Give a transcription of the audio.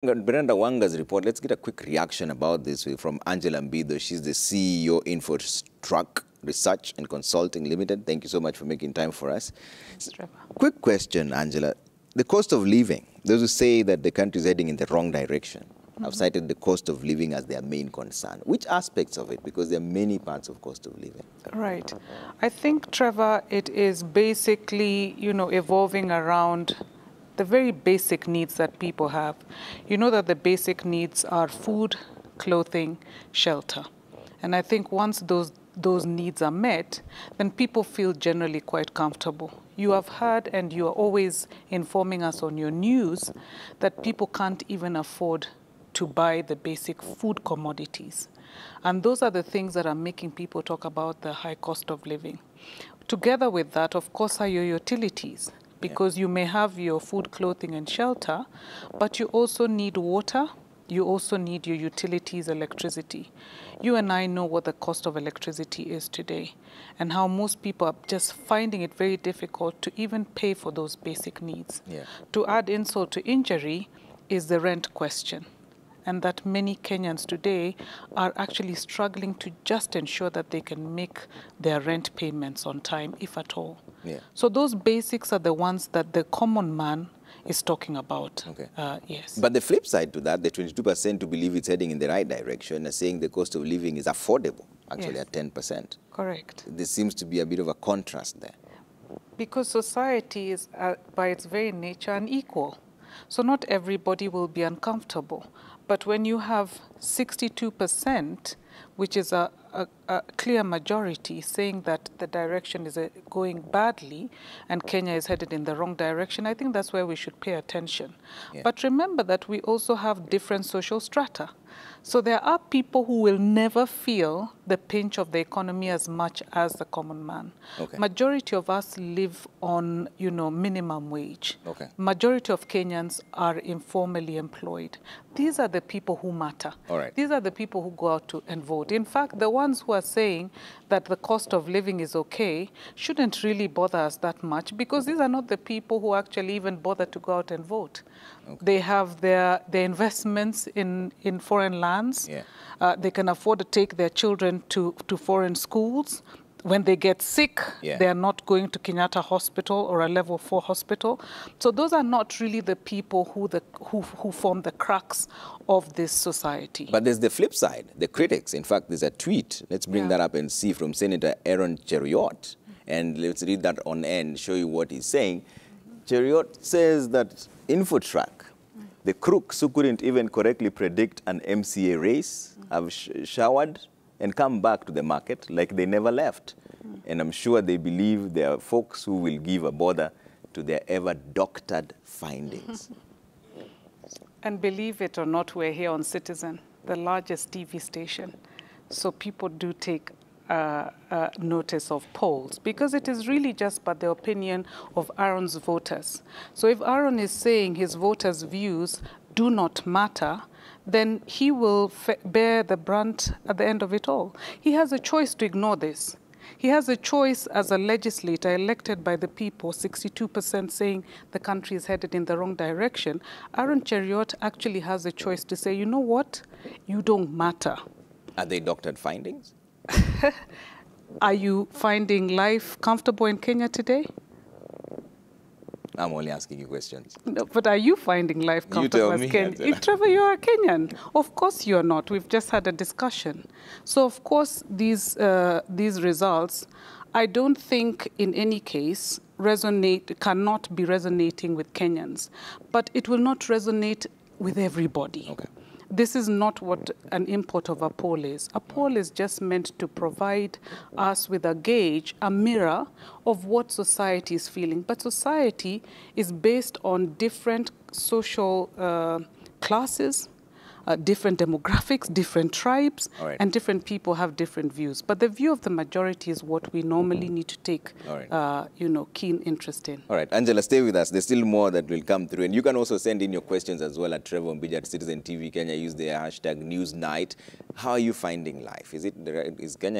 Brenda Wanga's report, let's get a quick reaction about this from Angela Ambitho. She's the CEO, Infotrak Research and Consulting Limited. Thank you so much for making time for us. Quick question, Angela. The cost of living, those who say that the country is heading in the wrong direction, have cited the cost of living as their main concern. Which aspects of it? Because there are many parts of cost of living. Right. I think, Trevor, it is basically, evolving around the very basic needs that people have. You know that the basic needs are food, clothing, shelter. And I think once those needs are met, then people feel generally quite comfortable. You have heard, and you are always informing us on your news, that people can't even afford to buy the basic food commodities. And those are the things that are making people talk about the high cost of living. Together with that, of course, are your utilities, because you may have your food, clothing, and shelter, but you also need water. You also need your utilities, electricity. You and I know what the cost of electricity is today and how most people are just finding it very difficult to even pay for those basic needs. To add insult to injury is the rent question, and that many Kenyans today are actually struggling to just ensure that they can make their rent payments on time, if at all. So those basics are the ones that the common man is talking about. Yes. But the flip side to that, the 22% who believe it's heading in the right direction are saying the cost of living is affordable, actually at 10%. Correct. There seems to be a bit of a contrast there. Because society is, by its very nature, unequal. So not everybody will be uncomfortable. But when you have 62%, which is a clear majority, saying that the direction is going badly and Kenya is headed in the wrong direction, I think that's where we should pay attention. But remember that we also have different social strata. So there are people who will never feel the pinch of the economy as much as the common man. Majority of us live on, minimum wage. Majority of Kenyans are informally employed. These are the people who matter. These are the people who go out and vote. In fact, the ones who are saying that the cost of living is okay shouldn't really bother us that much, because these are not the people who actually even bother to go out and vote. They have their investments in foreign lands. They can afford to take their children to foreign schools. When they get sick, they are not going to Kenyatta Hospital or a level 4 hospital. So those are not really the people who form the crux of this society. But there's the flip side, the critics. In fact, there's a tweet. Let's bring that up and see, from Senator Aaron Cheruiyot. And let's read that on air and show you what he's saying. Cheruiyot says that Infotrak, the crooks who couldn't even correctly predict an MCA race, have showered and come back to the market like they never left. And I'm sure they believe there are folks who will give a bother to their ever-doctored findings. And believe it or not, we're here on Citizen, the largest TV station. So people do take notice of polls, because it is really just but the opinion of Aaron's voters. So if Aaron is saying his voters' views do not matter, then he will bear the brunt at the end of it all. He has a choice to ignore this. He has a choice as a legislator elected by the people, 62% saying the country is headed in the wrong direction. Aaron Cheruiyot actually has a choice to say, you know what, you don't matter. Are they doctored findings? Are you finding life comfortable in Kenya today? I'm only asking you questions. No, but are you finding life comfortable as Kenyan? Trevor, you are a Kenyan. Of course you're not. We've just had a discussion. So of course these results, I don't think in any case cannot be resonating with Kenyans. But it will not resonate with everybody. This is not what an import of a poll is. A poll is just meant to provide us with a gauge, a mirror of what society is feeling. But society is based on different social classes, different demographics, different tribes, and different people have different views. But the view of the majority is what we normally need to take, keen interest in. All right, Angela, stay with us. There's still more that will come through. And you can also send in your questions as well at Trevor Mbija at Citizen TV Kenya. Use the hashtag Newsnight. How are you finding life? Is Kenya